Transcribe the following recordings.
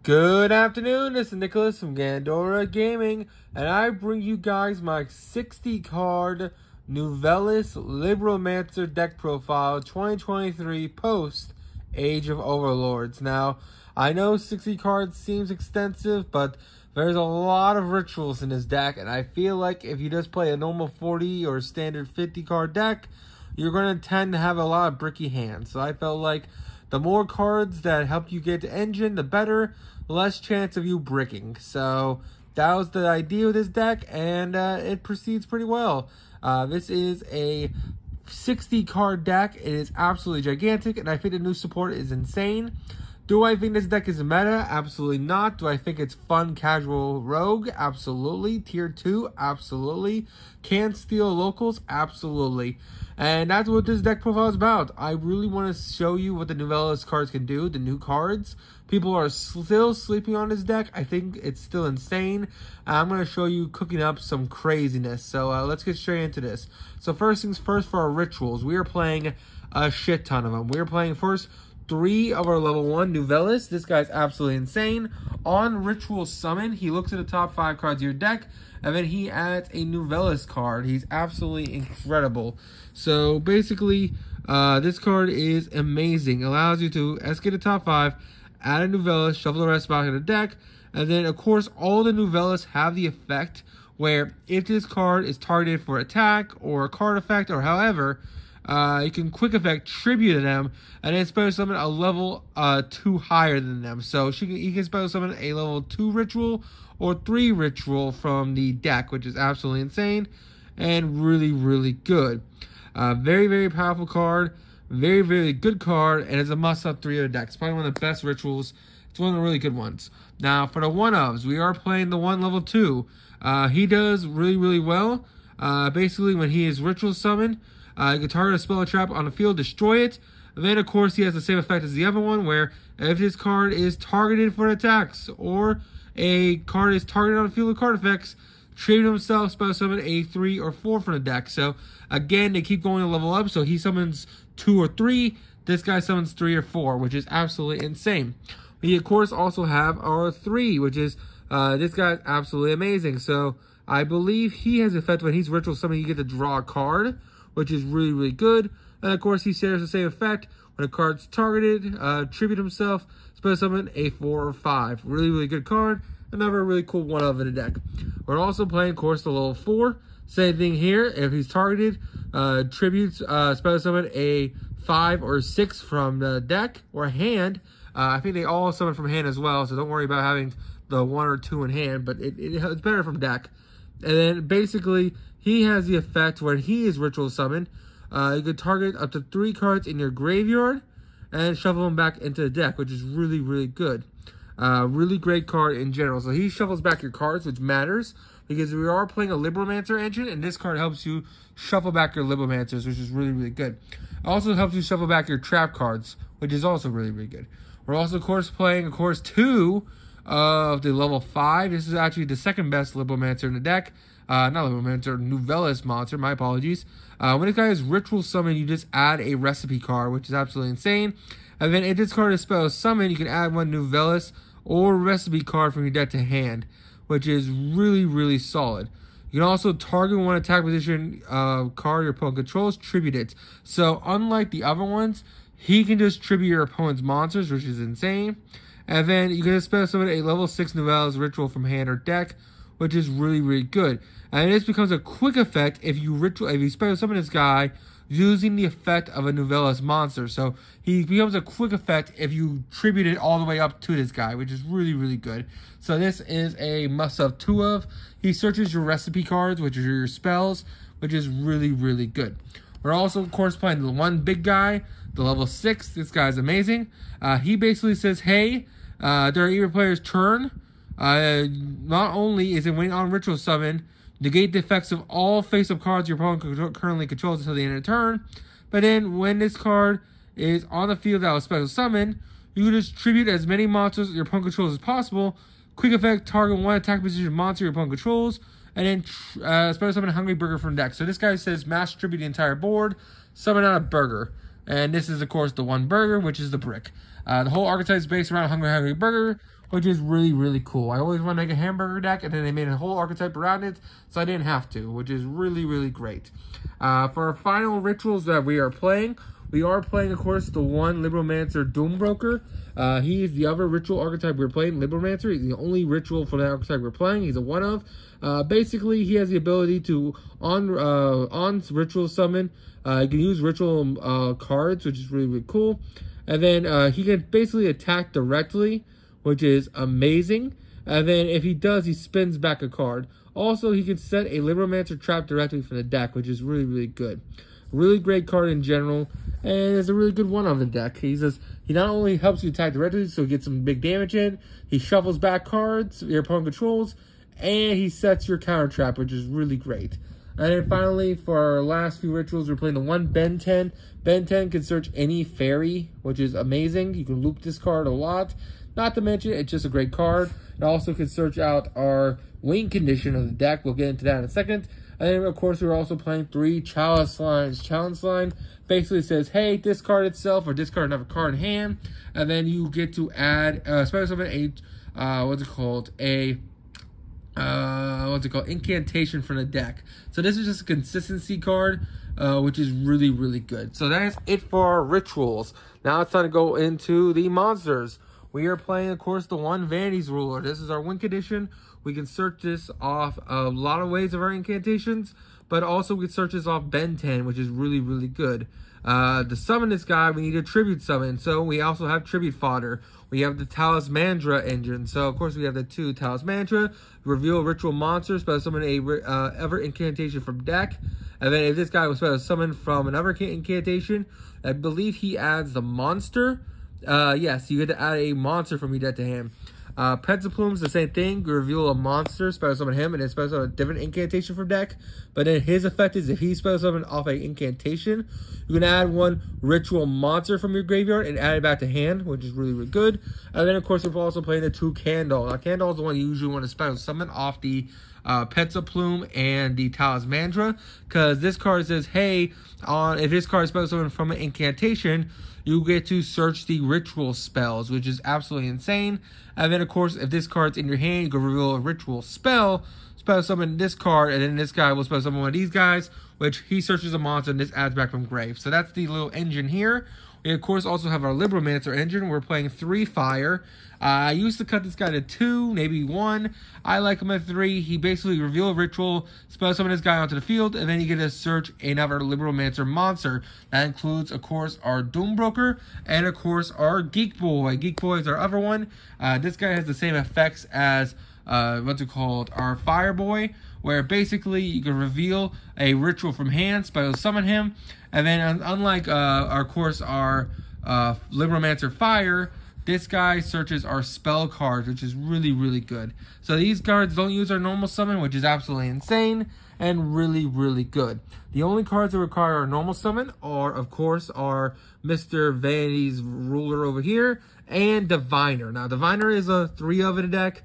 Good afternoon, this is Nicholas from Gandora Gaming, and I bring you guys my 60-card Nuvellis Libromancer deck profile 2023 post Age of Overlords. Now, I know 60 cards seems extensive, but there's a lot of rituals in this deck, and I feel like if you just play a normal 40 or standard 50 card deck, you're going to tend to have a lot of bricky hands. So I felt like the more cards that help you get to engine, the better, less chance of you bricking. So that was the idea of this deck, and it proceeds pretty well. This is a 60 card deck. It is absolutely gigantic, and I think the new support is insane. Do I think this deck is meta? Absolutely not. Do I think it's fun, casual rogue? Absolutely. Tier 2? Absolutely. Can steal locals? Absolutely. And that's what this deck profile is about. I really want to show you what the Nuvellis cards can do, the new cards. People are still sleeping on this deck. I think it's still insane. I'm going to show you cooking up some craziness. So let's get straight into this. So first things first, for our rituals, we are playing a shit ton of them. We are playing first 3 of our level 1 Nuvellis. This guy's absolutely insane. On Ritual Summon, he looks at the top 5 cards of your deck, and then he adds a Nuvellis card. He's absolutely incredible. So basically, this card is amazing. It allows you to escalate the top 5, add a Nuvellis, shuffle the rest back in the deck, and then of course all the Nuvellis have the effect where if this card is targeted for attack or a card effect or however, you can quick effect tribute to them and then special summon a level 2 higher than them. So you can special summon a level 2 ritual or 3 ritual from the deck, which is absolutely insane and really, really good. Very, very powerful card. Very, very good card, and it's a must-have 3 of the deck. It's probably one of the best rituals. It's one of the really good ones. Now, for the 1-ofs, we are playing the 1 level 2. He does really, really well. Basically, when he is ritual summoned, you can target a spell or trap on the field, destroy it. And then, of course, he has the same effect as the other one, where if this card is targeted for attacks, or a card is targeted on the field of card effects, tribute himself, spell summon a 3 or 4 from the deck. So, again, they keep going to level up, so he summons 2 or 3. This guy summons 3 or 4, which is absolutely insane. We, of course, also have our 3, which is, this guy's absolutely amazing. So, I believe he has effect when he's ritual summoned, you get to draw a card, which is really, really good. And of course, he shares the same effect when a card's targeted, tribute himself, special summon a 4 or 5. Really, really good card. Another really cool one of in the deck. We're also playing, of course, the level 4. Same thing here. If he's targeted, tributes, special summon a 5 or 6 from the deck or hand. I think they all summon from hand as well, so don't worry about having the 1 or 2 in hand, but it's better from deck. And then basically, he has the effect when he is ritual summoned. You can target up to 3 cards in your graveyard and shuffle them back into the deck, which is really, really good. Really great card in general. So he shuffles back your cards, which matters because we are playing a Libromancer engine, and this card helps you shuffle back your Libromancers, which is really, really good. It also helps you shuffle back your trap cards, which is also really, really good. We're also, of course, playing, 2 of the level 5. This is actually the second best Libromancer in the deck. Not Libromancer, Nuvellis monster, my apologies. When this guy is ritual summoned, you just add a recipe card, which is absolutely insane. And then if this card is spell summoned, you can add 1 Nuvellis or recipe card from your deck to hand, which is really, really solid. You can also target 1 attack position card your opponent controls, tribute it. So unlike the other ones, he can just tribute your opponent's monsters, which is insane. And then you can just spell summon a level 6 Nuvellis ritual from hand or deck, which is really, really good. And this becomes a quick effect if you special summon this guy using the effect of a Nuvellis monster. So he becomes a quick effect if you tribute it all the way up to this guy, which is really, really good. So this is a must-have 2 of. He searches your recipe cards, which are your spells, which is really, really good. We're also, of course, playing the 1 big guy, the level 6. This guy's amazing. He basically says, hey, during either player's turn, not only is it when on ritual summon, negate the effects of all face-up cards your opponent currently controls until the end of the turn, but then when this card is on the field that was special summoned, you can just tribute as many monsters your opponent controls as possible. Quick effect, target 1 attack position monster your opponent controls, and then special summon a Hungry Burger from deck. So this guy says mass tribute the entire board, summon out a burger. And this is, of course, the one burger, which is the brick. The whole archetype is based around Hungry Burger, which is really, really cool. I always want to make a hamburger deck, and then they made a whole archetype around it, so I didn't have to, which is really, really great. For our final rituals that we are playing, of course, the one Libromancer Doombroker. He is the other ritual archetype we're playing, Libromancer. He's the only ritual for that archetype we're playing. He's a one of. Basically, he has the ability to, on ritual summon, he can use ritual cards, which is really, really cool. And then he can basically attack directly, which is amazing. And then if he does, he spins back a card. Also, he can set a Libromancer trap directly from the deck, which is really, really good. Really great card in general, and it's a really good one on the deck. He not only helps you attack directly, so he gets some big damage in, he shuffles back cards your opponent controls, and he sets your counter trap, which is really great. And then finally, for our last few rituals, we're playing the one Ben 10. Ben 10 can search any fairy, which is amazing. You can loop this card a lot. Not to mention, it's just a great card. It also can search out our wing condition of the deck. We'll get into that in a second. And then, of course, we're also playing 3 Chalice Lines. Chalice Line basically says, hey, discard itself or discard another card in hand. And then you get to add, special summon incantation from the deck. So this is just a consistency card, which is really, really good. So that's it for our rituals. Now it's time to go into the monsters. We are playing, of course, the one Vanity's Ruler. This is our win condition. We can search this off a lot of ways of our incantations, but also we can search this off Ben 10, which is really, really good. To summon this guy, we need a tribute summon. So we also have tribute fodder. We have the Talismandra engine. So, of course, we have the 2 Talismandra. Reveal a ritual monster, special summon a ever incantation from deck. And then if this guy was special summoned from another incantation, I believe he adds the monster. Yes, you get to add a monster from your deck to hand. Pensaplume's the same thing. You reveal a monster, special summon him, and then special summon a different incantation from deck. But then his effect is if he special summoned off an incantation, you can add one ritual monster from your graveyard and add it back to hand, which is really, really good. And then, of course, we're also playing the 2 Candle. Now, Candle is the one you usually want to special summon off the Pensaplume and the Talismandra, because this card says, hey, if this card is special summoned from an incantation, you get to search the ritual spells, which is absolutely insane. And then, of course, if this card's in your hand, you can reveal a ritual spell, special summon this card, and then this guy will special summon one of these guys, which he searches a monster, and this adds back from grave. So that's the little engine here. We, of course, also have our Libromancer engine. We're playing 3 fire. I used to cut this guy to 2, maybe 1. I like him at 3. He basically reveal a ritual, spell summon this guy onto the field, and then you get to search another Libromancer monster. That includes, of course, our Doombroker, and, of course, our Geek Boy. Geek Boy is our other one. This guy has the same effects as, our Fire Boy, where basically you can reveal a ritual from hand, spell summon him, and then unlike, our Libromancer Fire, this guy searches our spell cards, which is really, really good. So these cards don't use our normal summon, which is absolutely insane and really, really good. The only cards that require our normal summon are, of course, our Mr. Vanity's Ruler over here and Diviner. Now, Diviner is a 3 of in a deck.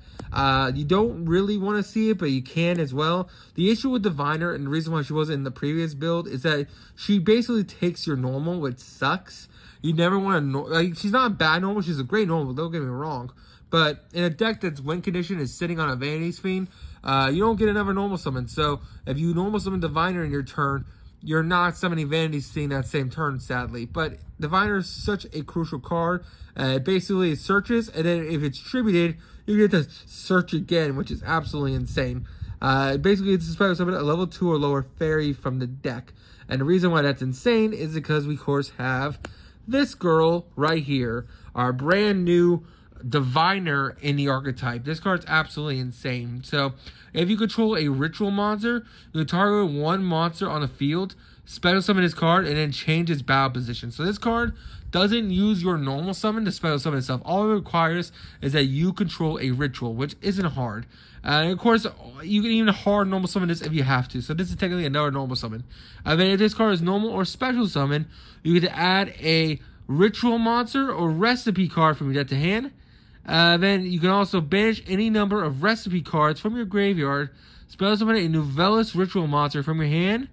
You don't really want to see it, but you can as well. The issue with Diviner, and the reason why she wasn't in the previous build, is that she basically takes your normal, which sucks. You never want to, she's not a bad normal, she's a great normal, don't get me wrong. But in a deck that's win condition is sitting on a Vanity's Fiend, you don't get another normal summon. So if you normal summon Diviner in your turn, you're not summoning Vanity's Fiend that same turn, sadly. But Diviner is such a crucial card. Basically, it searches, and then if it's tributed, you get to search again, which is absolutely insane. Basically, it's a special summon a level 2 or lower fairy from the deck. And the reason why that's insane is because we, of course, have this girl right here, our brand new Diviner in the archetype. This card's absolutely insane. So, if you control a ritual monster, you can target one monster on the field, special summon this card, and then change its battle position. So, this card doesn't use your normal summon to special summon itself. All it requires is that you control a ritual, which isn't hard. And of course, you can even hard normal summon this if you have to. So this is technically another normal summon. And then if this card is normal or special summon, you get to add a ritual monster or recipe card from your deck to hand. Then you can also banish any number of recipe cards from your graveyard. Special summon a Novellis ritual monster from your hand,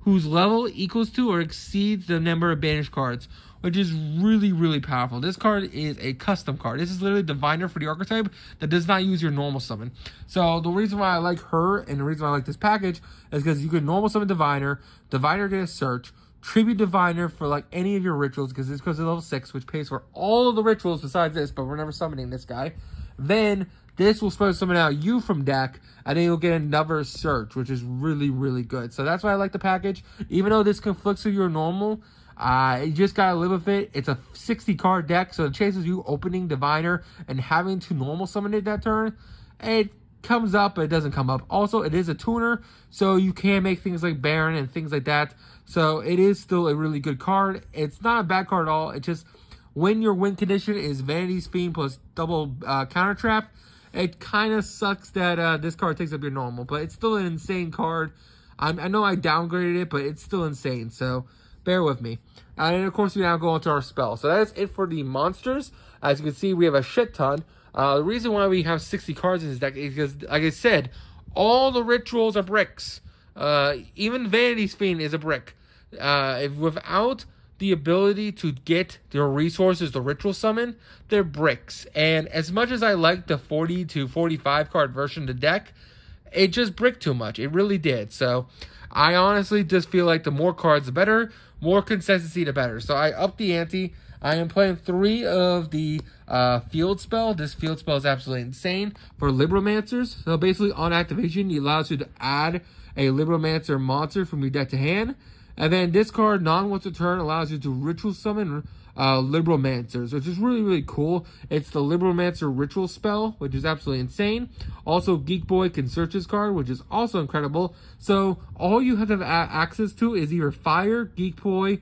whose level equals to or exceeds the number of banished cards, which is really, really powerful. This card is a custom card. This is literally Diviner for the archetype that does not use your normal summon. So the reason why I like her and the reason why I like this package is because you can normal summon Diviner, Diviner get a search, Tribute Diviner for like any of your rituals, because this goes to level 6, which pays for all of the rituals besides this, but we're never summoning this guy. Then this will supposed to summon out you from deck, and then you'll get another search, which is really, really good. So that's why I like the package. Even though this conflicts with your normal, you just gotta live with it. It's a 60 card deck, so the chances of you opening Diviner and having to normal summon it that turn, it comes up, but it doesn't come up. Also, it is a tuner, so you can make things like Baron and things like that. So it is still a really good card. It's not a bad card at all. It's just when your win condition is Vanity's Fiend plus double counter trap, it kind of sucks that this card takes up your normal, but it's still an insane card. I know I downgraded it, but it's still insane, so bear with me. And of course, we now go into our spell. So that is it for the monsters. As you can see, we have a shit ton. The reason why we have 60 cards in this deck is because, like I said, all the rituals are bricks. Even Vanity's Fiend is a brick. Without the ability to get their resources, the ritual summon, they're bricks. And as much as I like the 40 to 45 card version of the deck, it just bricked too much. It really did. So I honestly just feel like the more cards, the better. More consistency, the better. So I upped the ante. I am playing 3 of the field spell. This field spell is absolutely insane for Libromancers. So basically, on activation, it allows you to add a Libromancer monster from your deck to hand. And then this card, once a turn, allows you to ritual summon Libromancers, which is really, really cool. It's the Libromancer ritual spell, which is absolutely insane. Also, Geek Boy can search this card, which is also incredible. So all you have to have access to is either Fire, Geek Boy,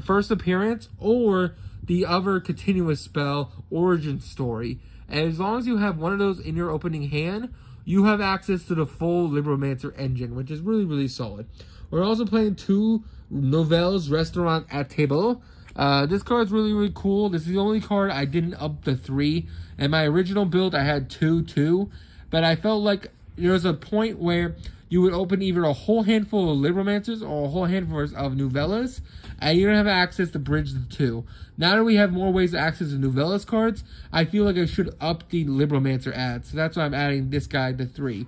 first appearance, or the other continuous spell, Origin Story. And as long as you have one of those in your opening hand, you have access to the full Libromancer engine, which is really, really solid. We're also playing 2 Novelle's Restaurant at Table. This card's really, really cool. This is the only card I didn't up to 3. In my original build, I had 2. But I felt like there was a point where you would open either a whole handful of Libromancers or a whole handful of Novellas, and you don't have access to bridge the 2. Now that we have more ways to access the Novellas cards, I feel like I should up the Libromancer add. So that's why I'm adding this guy to 3.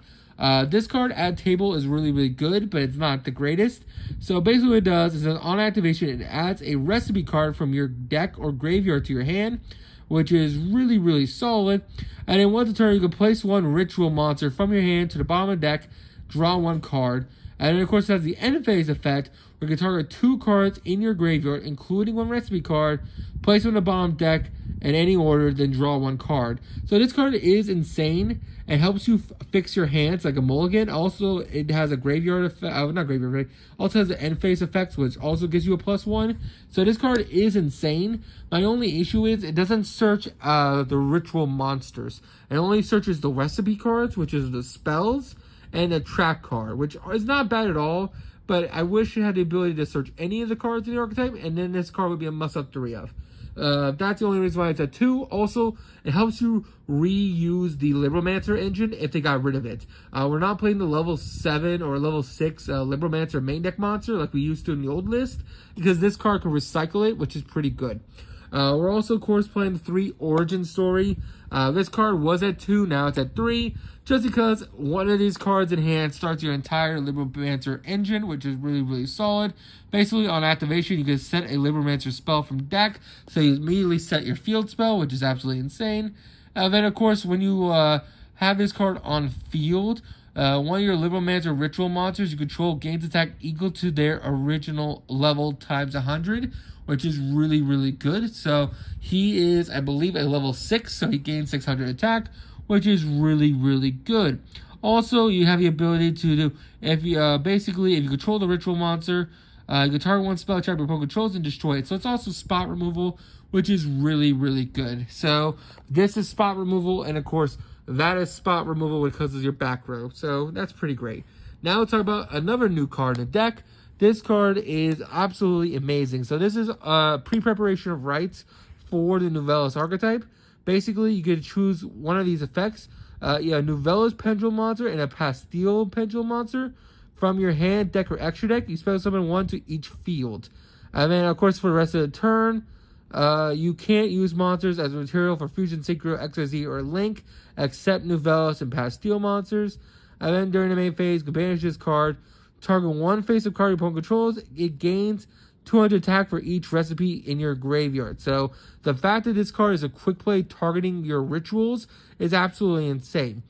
This card at table is really, really good, but it's not the greatest. So basically what it does is that on activation, it adds a recipe card from your deck or graveyard to your hand, which is really, really solid. And then once a turn, you can place 1 ritual monster from your hand to the bottom of the deck, draw 1 card. And then of course it has the end phase effect, where you can target 2 cards in your graveyard, including 1 recipe card, place them on the bottom deck in any order, then draw 1 card. So this card is insane. It helps you fix your hands like a mulligan. Also, it has a graveyard effect. Not graveyard effect. Also has the end phase effects, which also gives you a +1. So this card is insane. My only issue is it doesn't search the ritual monsters. It only searches the recipe cards, which is the spells, and the track card, which is not bad at all. But I wish it had the ability to search any of the cards in the archetype, and then this card would be a must-up 3 of. That's the only reason why it's at 2. Also, it helps you reuse the Libromancer engine if they got rid of it. We're not playing the level 7 or level 6 Libromancer main deck monster like we used to in the old list, because this card can recycle it, which is pretty good. We're also, of course, playing the 3 Origin Story. This card was at 2, now it's at 3, just because one of these cards in hand starts your entire Libromancer engine, which is really, really solid. Basically, on activation, you can set a Libromancer spell from deck, so you immediately set your field spell, which is absolutely insane. And then, of course, when you have this card on field, one of your Libromancer ritual monsters you control gains attack equal to their original level times 100, which is really, really good. So he is, I believe, a level 6, so he gains 600 attack, which is really, really good. Also, you have the ability to do, if you control the ritual monster, you can target 1 spell trap your opponent controls and destroy it. So it's also spot removal, which is really, really good. So this is spot removal, and of course, that is spot removal because of your back row. So that's pretty great. Now let's talk about another new card in the deck. This card is absolutely amazing. So this is a pre-preparation of rights for the Novellas archetype. Basically, you can choose one of these effects. Novella's Pendulum Monster and a Pastille Pendulum Monster. from your hand, deck, or extra deck. You special summon one to each field. And then, of course, for the rest of the turn, you can't use monsters as material for Fusion, Synchro, XYZ, or Link, except Novellis and Pastille monsters. And then during the main phase, you can banish this card. Target one face-up card your opponent controls. It gains 200 attack for each recipe in your graveyard. So the fact that this card is a quick play targeting your rituals is absolutely insane.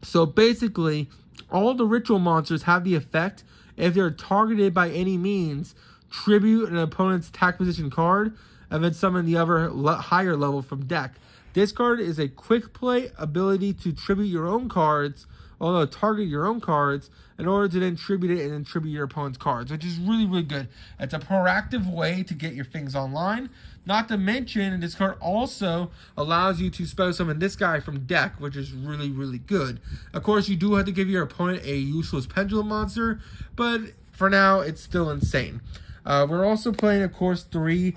So basically, all the ritual monsters have the effect, if they're targeted by any means, tribute an opponent's attack position card, and then summon the other higher level from deck. This card is a quick play ability to tribute your own cards, although target your own cards, in order to then tribute it and then tribute your opponent's cards, which is really, really good. It's a proactive way to get your things online. Not to mention, this card also allows you to special summon this guy from deck, which is really, really good. Of course, you do have to give your opponent a useless pendulum monster, but for now, it's still insane. We're also playing, of course, today's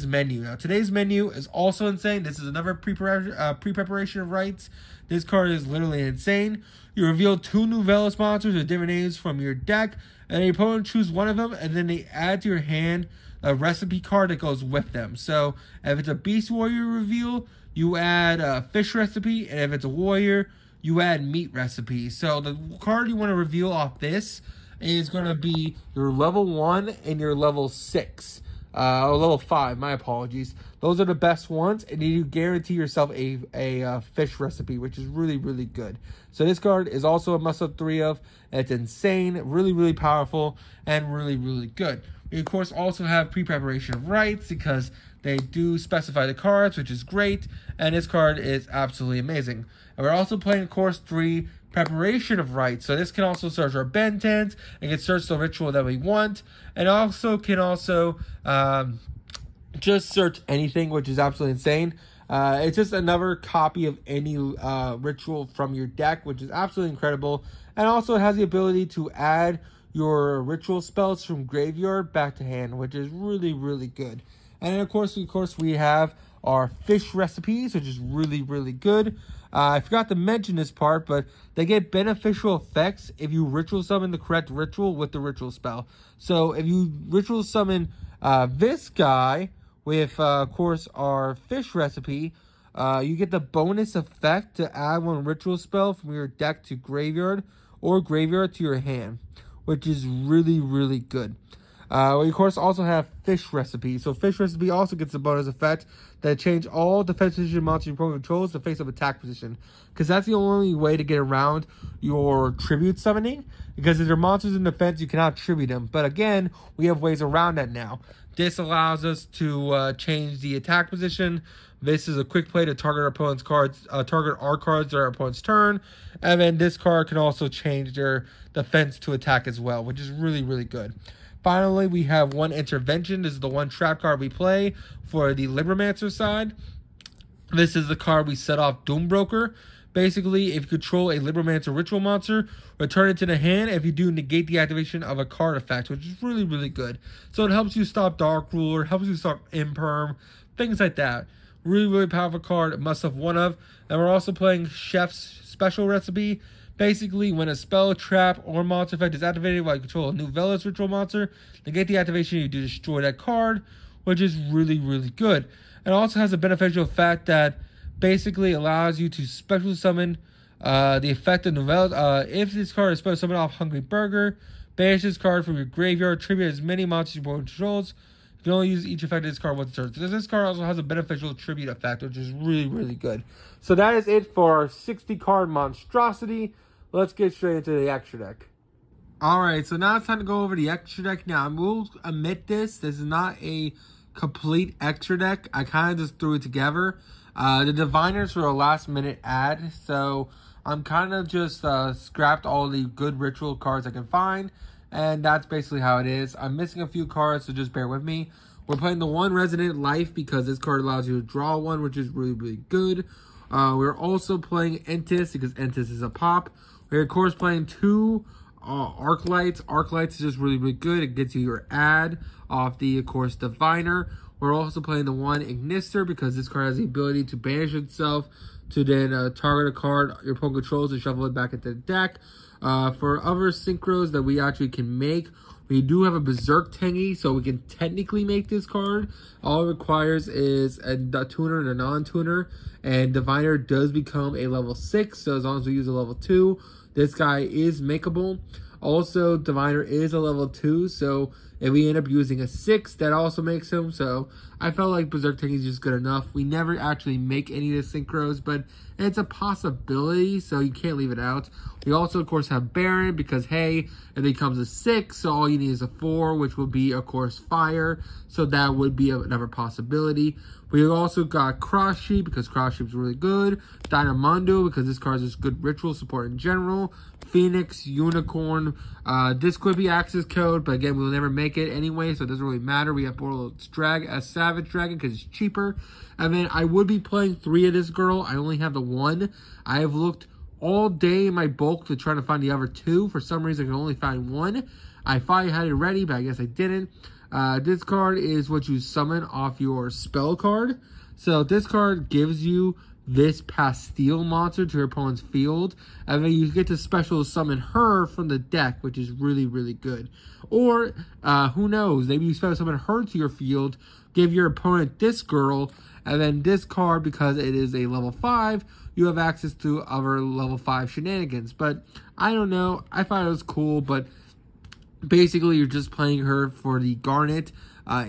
menu. Now, today's menu is also insane. This is another pre-preparation of rights. This card is literally insane. You reveal 2 Novellis monsters with different names from your deck, and your opponent choose one of them, and then they add to your hand a recipe card that goes with them. So, if it's a Beast Warrior reveal, you add a fish recipe, and if it's a warrior, you add meat recipe. So, the card you want to reveal off this is going to be your level 1 and your level 6. Or level 5, my apologies. Those are the best ones, and you guarantee yourself a fish recipe, which is really, really good. So this card is also a must-have 3 of. It's insane, really, really powerful, and really, really good. We, of course, also have pre-preparation of rights, because they do specify the cards, which is great, and this card is absolutely amazing. And we're also playing, of course, 3 preparation of rights. So this can also search our Bentens and can search the ritual that we want, and also can just search anything, which is absolutely insane. It's just another copy of any ritual from your deck, which is absolutely incredible. And also it has the ability to add your ritual spells from graveyard back to hand, which is really, really good. And then of course we have our fish recipes, which is really, really good. I forgot to mention this part, but they get beneficial effects if you ritual summon the correct ritual with the ritual spell. So if you ritual summon this guy with, of course, our fish recipe, you get the bonus effect to add one ritual spell from your deck to graveyard or graveyard to your hand, which is really, really good. We, of course, also have fish recipe. So fish recipe also gets a bonus effect that change all defense position monsters your opponent controls to face-up attack position. Because that's the only way to get around your tribute summoning. Because if there are monsters in defense, you cannot tribute them. But again, we have ways around that now. This allows us to change the attack position. This is a quick play to target our opponent's cards, target our cards during our opponent's turn. And then this card can also change their defense to attack as well, which is really, really good. Finally, we have one intervention. This is the one trap card we play for the Libromancer side. This is the card we set off Doombroker. Basically, if you control a Libromancer ritual monster, return it to the hand. If you do, negate the activation of a card effect, which is really, really good. So it helps you stop Dark Ruler, helps you stop Imperm, things like that. Really, really powerful card, must have 1 of. And we're also playing Chef's Special Recipe. Basically, when a spell, trap, or monster effect is activated while you control a Novellis ritual monster, negate the activation, you do destroy that card, which is really, really good. It also has a beneficial effect that basically allows you to special summon the effect of Novellis. If this card is special summoned off Hungry Burger, banish this card from your graveyard, tribute as many monsters your opponent controls. You can only use each effect of this card once a turn. So this card also has a beneficial tribute effect, which is really, really good. So that is it for our 60-card monstrosity. Let's get straight into the extra deck. Alright, so now it's time to go over the extra deck. Now, I will admit this is not a complete extra deck. I kind of just threw it together. The Diviners were a last-minute add, so I'm kind of just scrapped all the good ritual cards I can find, and that's basically how it is. I'm missing a few cards, so just bear with me. We're playing the 1 Resident Life because this card allows you to draw 1, which is really, really good. We're also playing Entis because Entis is a pop. We're, of course, playing 2 Arclights. Arclights is just really, really good. It gets you your add off the, of course, Diviner. We're also playing the 1 Ignister because this card has the ability to banish itself to then target a card your opponent controls and shuffle it back into the deck. For other synchros that we actually can make, we do have a Berserk Tengi, so we can technically make this card. All it requires is a tuner and a non-tuner, and Diviner does become a level 6, so as long as we use a level 2, this guy is makeable. Also, Diviner is a level 2, so if we end up using a 6, that also makes him. So I felt like Berserk Tengi is just good enough. We never actually make any of the synchros, but it's a possibility, so you can't leave it out. We also, of course, have Baron, because, hey, it becomes a 6, so all you need is a 4, which would be, of course, Fire. So that would be another possibility. We also got Cross Sheep, because Cross Sheep is really good. Dynamondo, because this card is good ritual support in general. Phoenix, Unicorn. This could be access code, but again, we'll never make it anyway, so it doesn't really matter. We have Borderlands Drag as Savage Dragon because it's cheaper. And then I would be playing 3 of this girl. I only have the 1. I have looked all day in my bulk to try to find the other 2. For some reason, I can only find 1. I thought I had it ready, but I guess I didn't. This card is what you summon off your spell card. So this card gives you this Pastille monster to your opponent's field, and then you get to special summon her from the deck, which is really, really good. Or, who knows, maybe you special summon her to your field, give your opponent this girl, and then this card, because it is a level 5, you have access to other level 5 shenanigans. But, I don't know, I thought it was cool, but basically you're just playing her for the Garnet.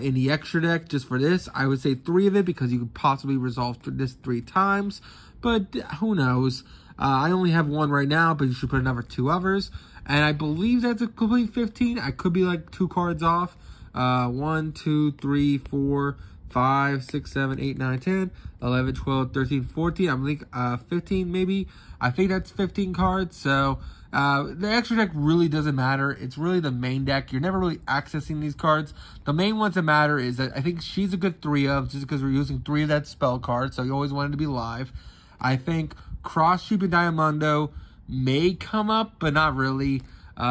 In the extra deck, just for this, I would say 3 of it, because you could possibly resolve this 3 times, but who knows. I only have 1 right now, but you should put another 2 others, and I believe that's a complete 15. I could be like 2 cards off. 1, 2, 3, 4, 5, 6, 7, 8, 9, 10, 11, 12, 13, 14. I think 15 maybe. I think that's 15 cards, so the extra deck really doesn't matter. It's really the main deck. You're never really accessing these cards. The main ones that matter is that I think she's a good 3 of, just because we're using 3 of that spell card, so you always want it to be live. I think Cross Sheep and Diamondo may come up, but not really.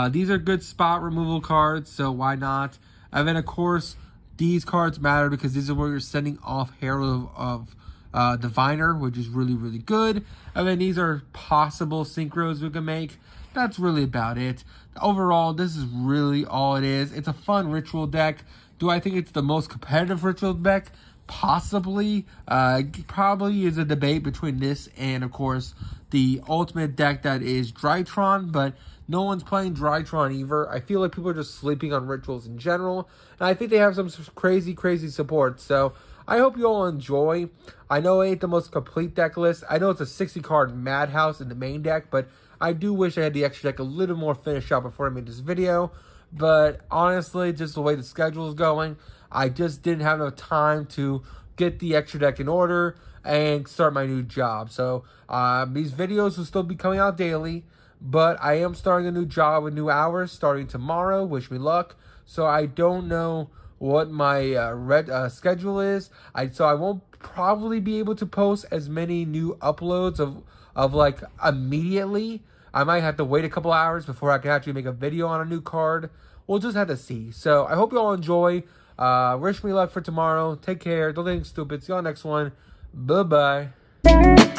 These are good spot removal cards, so why not? And then, of course, these cards matter because these are where you're sending off Herald of Diviner, which is really, really good. And then these are possible synchros we can make. That's really about it. Overall, this is really all it is. It's a fun ritual deck. Do I think it's the most competitive ritual deck? Possibly. Probably is a debate between this and, of course, the ultimate deck that is Drytron, but no one's playing Drytron either. I feel like people are just sleeping on rituals in general, and I think they have some crazy, crazy support. So I hope you all enjoy. I know it ain't the most complete deck list. I know it's a 60-card madhouse in the main deck, but I do wish I had the extra deck a little more finished out before I made this video. But honestly, just the way the schedule is going, I just didn't have enough time to get the extra deck in order and start my new job. So these videos will still be coming out daily, but I am starting a new job with new hours starting tomorrow. Wish me luck. So I don't know what my schedule is. So I won't probably be able to post as many new uploads of like immediately. I might have to wait a couple hours before I can actually make a video on a new card. We'll just have to see. So I hope you all enjoy. Wish me luck for tomorrow. Take care. Don't think stupid. See you on the next one. Bye-bye.